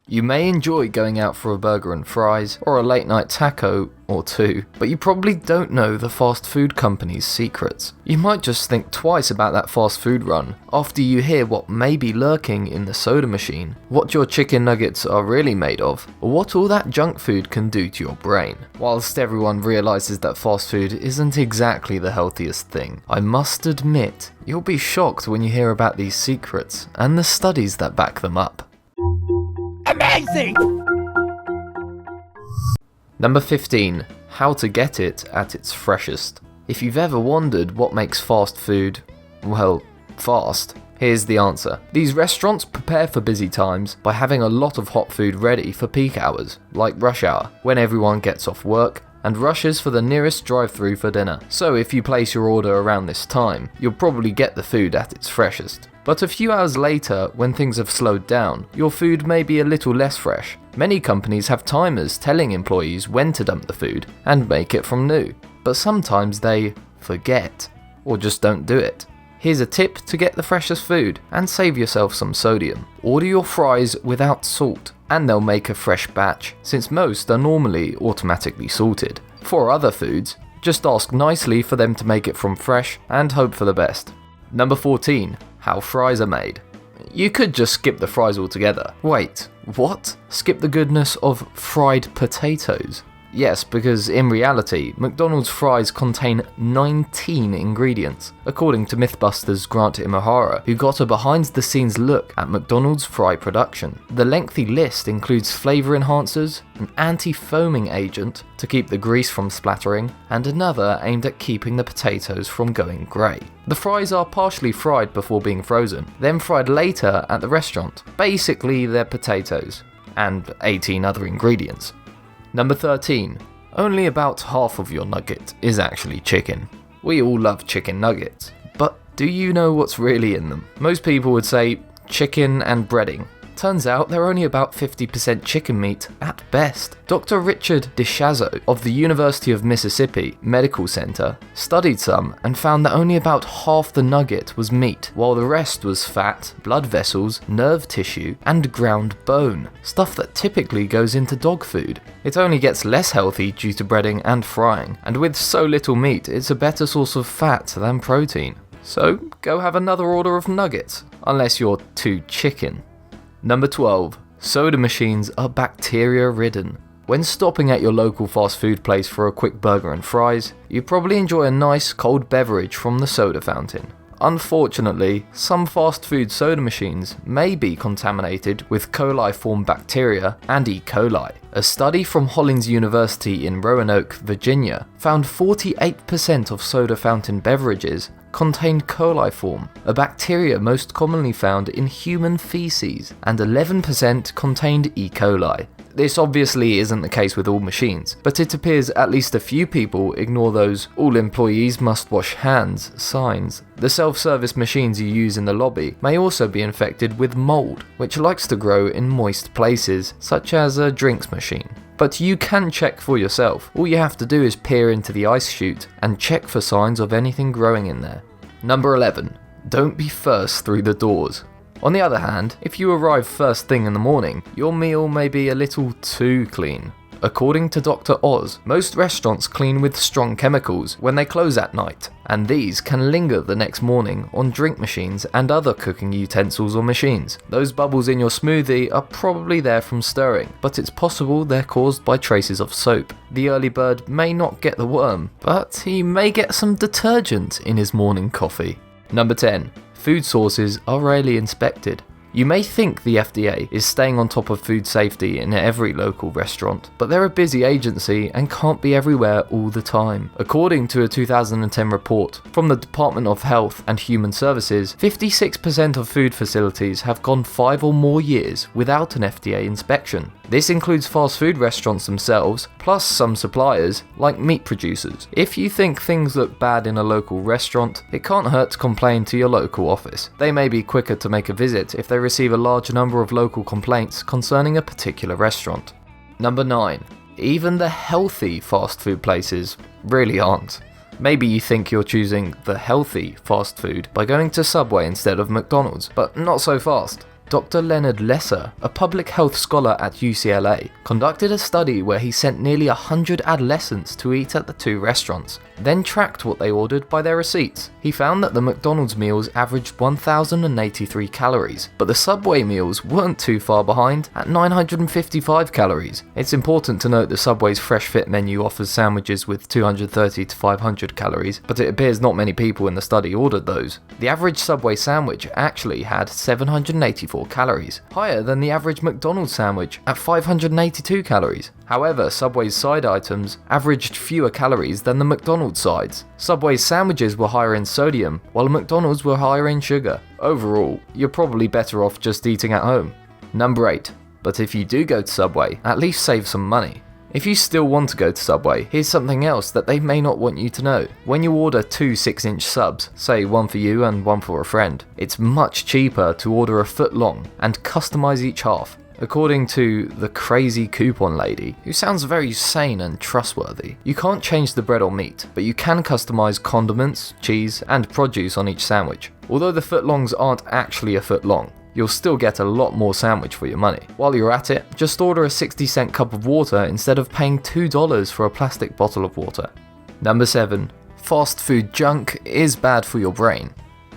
You may enjoy going out for a burger and fries, or a late night taco or two, but you probably don't know the fast food company's secrets. You might just think twice about that fast food run after you hear what may be lurking in the soda machine, what your chicken nuggets are really made of, or what all that junk food can do to your brain. Whilst everyone realises that fast food isn't exactly the healthiest thing, I must admit, you'll be shocked when you hear about these secrets and the studies that back them up. Amazing! Number 15. How to get it at its freshest. If you've ever wondered what makes fast food, well, fast, here's the answer. These restaurants prepare for busy times by having a lot of hot food ready for peak hours, like rush hour, when everyone gets off work and rushes for the nearest drive-thru for dinner. So if you place your order around this time, you'll probably get the food at its freshest. But a few hours later, when things have slowed down, your food may be a little less fresh. Many companies have timers telling employees when to dump the food and make it from new, but sometimes they forget or just don't do it. Here's a tip to get the freshest food and save yourself some sodium. Order your fries without salt and they'll make a fresh batch, since most are normally automatically salted. For other foods, just ask nicely for them to make it from fresh and hope for the best. Number 14. How fries are made. You could just skip the fries altogether. Wait, what? Skip the goodness of fried potatoes? Yes, because in reality, McDonald's fries contain 19 ingredients, according to Mythbusters' Grant Imahara, who got a behind-the-scenes look at McDonald's fry production. The lengthy list includes flavour enhancers, an anti-foaming agent to keep the grease from splattering, and another aimed at keeping the potatoes from going grey. The fries are partially fried before being frozen, then fried later at the restaurant. Basically, they're potatoes, and 18 other ingredients. Number 13. Only about half of your nugget is actually chicken. We all love chicken nuggets, but do you know what's really in them? Most people would say chicken and breading. Turns out they're only about 50% chicken meat at best. Dr. Richard DeShazo of the University of Mississippi Medical Center studied some and found that only about half the nugget was meat, while the rest was fat, blood vessels, nerve tissue, and ground bone, stuff that typically goes into dog food. It only gets less healthy due to breading and frying, and with so little meat, it's a better source of fat than protein. So go have another order of nuggets, unless you're too chicken. Number 12. Soda machines are bacteria-ridden. When stopping at your local fast food place for a quick burger and fries, you probably enjoy a nice cold beverage from the soda fountain. Unfortunately, some fast food soda machines may be contaminated with coliform bacteria and E. coli. A study from Hollins University in Roanoke, Virginia, found 48% of soda fountain beverages contained coliform, a bacteria most commonly found in human feces, and 11% contained E. coli. This obviously isn't the case with all machines, but it appears at least a few people ignore those "all employees must wash hands" signs. The self-service machines you use in the lobby may also be infected with mold, which likes to grow in moist places, such as a drinks machine. But you can check for yourself. All you have to do is peer into the ice chute and check for signs of anything growing in there. Number 11. Don't be first through the doors. On the other hand, if you arrive first thing in the morning, your meal may be a little too clean. According to Dr. Oz, most restaurants clean with strong chemicals when they close at night, and these can linger the next morning on drink machines and other cooking utensils or machines. Those bubbles in your smoothie are probably there from stirring, but it's possible they're caused by traces of soap. The early bird may not get the worm, but he may get some detergent in his morning coffee. Number 10. Food sources are rarely inspected. You may think the FDA is staying on top of food safety in every local restaurant, but they're a busy agency and can't be everywhere all the time. According to a 2010 report from the Department of Health and Human Services, 56% of food facilities have gone 5 or more years without an FDA inspection. This includes fast food restaurants themselves, plus some suppliers, like meat producers. If you think things look bad in a local restaurant, it can't hurt to complain to your local office. They may be quicker to make a visit if they receive a large number of local complaints concerning a particular restaurant. Number 9. Even the healthy fast food places really aren't. Maybe you think you're choosing the healthy fast food by going to Subway instead of McDonald's, but not so fast. Dr. Leonard Lesser, a public health scholar at UCLA, conducted a study where he sent nearly 100 adolescents to eat at the two restaurants, then tracked what they ordered by their receipts. He found that the McDonald's meals averaged 1,083 calories, but the Subway meals weren't too far behind at 955 calories. It's important to note the Subway's Fresh Fit menu offers sandwiches with 230 to 500 calories, but it appears not many people in the study ordered those. The average Subway sandwich actually had 784 calories, higher than the average McDonald's sandwich at 582 calories. However, Subway's side items averaged fewer calories than the McDonald's sides. Subway's sandwiches were higher in sodium, while McDonald's were higher in sugar. Overall, you're probably better off just eating at home. Number 8. But if you do go to Subway, at least save some money. If you still want to go to Subway, here's something else that they may not want you to know. When you order 2 6-inch subs, say one for you and one for a friend, it's much cheaper to order a foot long and customize each half. According to the crazy coupon lady, who sounds very sane and trustworthy, you can't change the bread or meat, but you can customize condiments, cheese, and produce on each sandwich. Although the footlongs aren't actually a foot long, you'll still get a lot more sandwich for your money. While you're at it, just order a 60-cent cup of water instead of paying $2 for a plastic bottle of water. Number 7. Fast food junk is bad for your brain.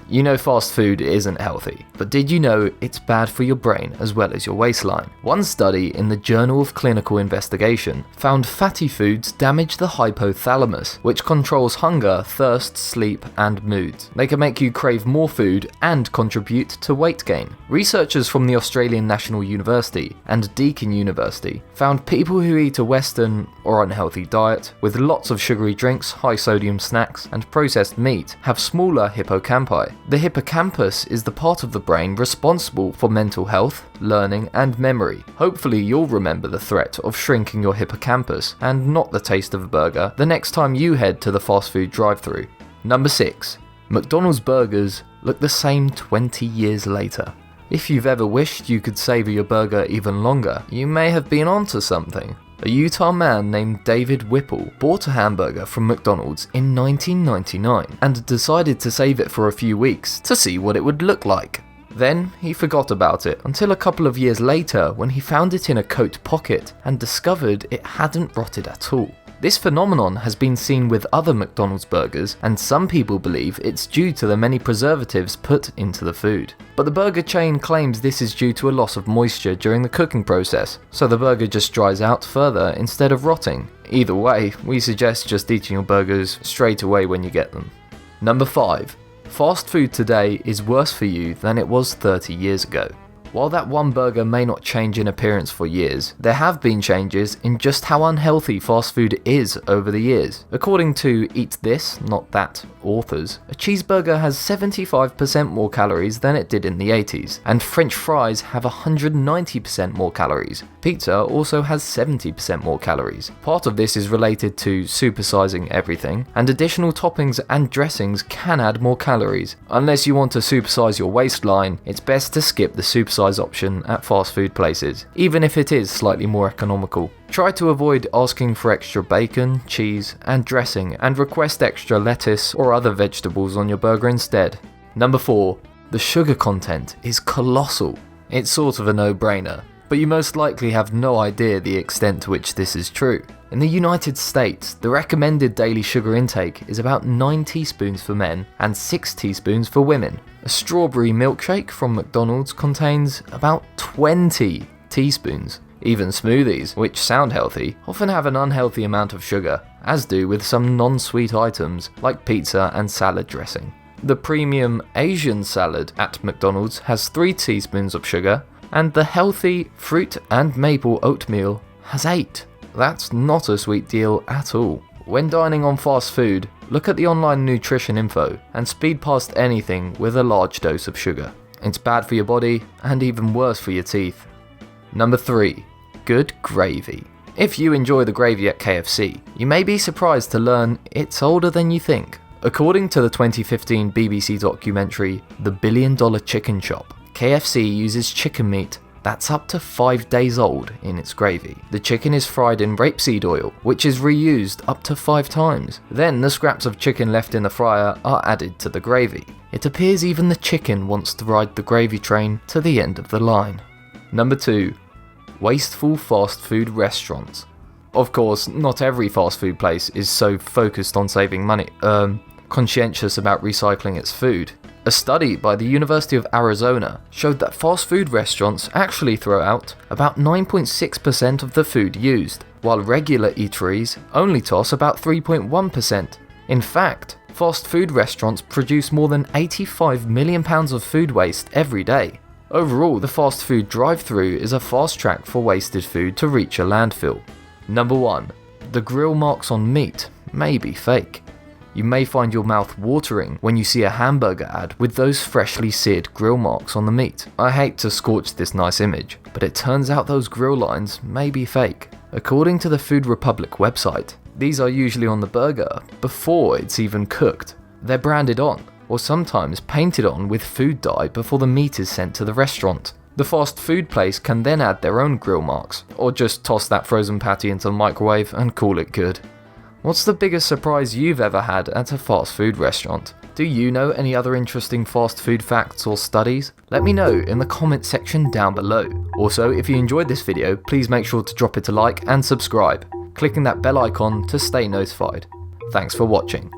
You know fast food isn't healthy, but did you know it's bad for your brain as well as your waistline? One study in the Journal of Clinical Investigation found fatty foods damage the hypothalamus, which controls hunger, thirst, sleep, and mood. They can make you crave more food and contribute to weight gain. Researchers from the Australian National University and Deakin University found people who eat a Western or unhealthy diet with lots of sugary drinks, high sodium snacks, and processed meat have smaller hippocampi. The hippocampus is the part of the brain responsible for mental health, learning, and memory. Hopefully you'll remember the threat of shrinking your hippocampus and not the taste of a burger the next time you head to the fast food drive-thru. Number 6. McDonald's burgers look the same 20 years later. If you've ever wished you could savour your burger even longer, you may have been onto something. A Utah man named David Whipple bought a hamburger from McDonald's in 1999 and decided to save it for a few weeks to see what it would look like. Then he forgot about it until a couple of years later when he found it in a coat pocket and discovered it hadn't rotted at all. This phenomenon has been seen with other McDonald's burgers, and some people believe it's due to the many preservatives put into the food. But the burger chain claims this is due to a loss of moisture during the cooking process, so the burger just dries out further instead of rotting. Either way, we suggest just eating your burgers straight away when you get them. Number 5. Fast food today is worse for you than it was 30 years ago. While that one burger may not change in appearance for years, there have been changes in just how unhealthy fast food is over the years. According to Eat This, Not That authors, a cheeseburger has 75% more calories than it did in the 80s, and French fries have 190% more calories. Pizza also has 70% more calories. Part of this is related to supersizing everything, and additional toppings and dressings can add more calories. Unless you want to supersize your waistline, it's best to skip the supersize option at fast food places, even if it is slightly more economical. Try to avoid asking for extra bacon, cheese, and dressing, and request extra lettuce or other vegetables on your burger instead. Number 4. The sugar content is colossal. It's sort of a no-brainer, but you most likely have no idea the extent to which this is true. In the United States, the recommended daily sugar intake is about 9 teaspoons for men and 6 teaspoons for women. A strawberry milkshake from McDonald's contains about 20 teaspoons. Even smoothies, which sound healthy, often have an unhealthy amount of sugar, as do with some non-sweet items like pizza and salad dressing. The premium Asian salad at McDonald's has 3 teaspoons of sugar, and the healthy fruit and maple oatmeal has 8. That's not a sweet deal at all. When dining on fast food, look at the online nutrition info and speed past anything with a large dose of sugar. It's bad for your body and even worse for your teeth. Number 3. Good gravy. If you enjoy the gravy at KFC, you may be surprised to learn it's older than you think. According to the 2015 BBC documentary The $1 Billion Chicken Shop, KFC uses chicken meat that's up to 5 days old in its gravy. The chicken is fried in rapeseed oil, which is reused up to 5 times. Then the scraps of chicken left in the fryer are added to the gravy. It appears even the chicken wants to ride the gravy train to the end of the line. Number 2. Wasteful fast food restaurants. Of course, not every fast food place is so focused on saving money, conscientious about recycling its food. A study by the University of Arizona showed that fast food restaurants actually throw out about 9.6% of the food used, while regular eateries only toss about 3.1%. In fact, fast food restaurants produce more than £85 million of food waste every day. Overall, the fast food drive-thru is a fast track for wasted food to reach a landfill. Number 1. The grill marks on meat may be fake. You may find your mouth watering when you see a hamburger ad with those freshly seared grill marks on the meat. I hate to scorch this nice image, but it turns out those grill lines may be fake. According to the Food Republic website, these are usually on the burger before it's even cooked. They're branded on, or sometimes painted on with food dye before the meat is sent to the restaurant. The fast food place can then add their own grill marks, or just toss that frozen patty into the microwave and call it good. What's the biggest surprise you've ever had at a fast food restaurant? Do you know any other interesting fast food facts or studies? Let me know in the comment section down below. Also, if you enjoyed this video, please make sure to drop it a like and subscribe, clicking that bell icon to stay notified. Thanks for watching.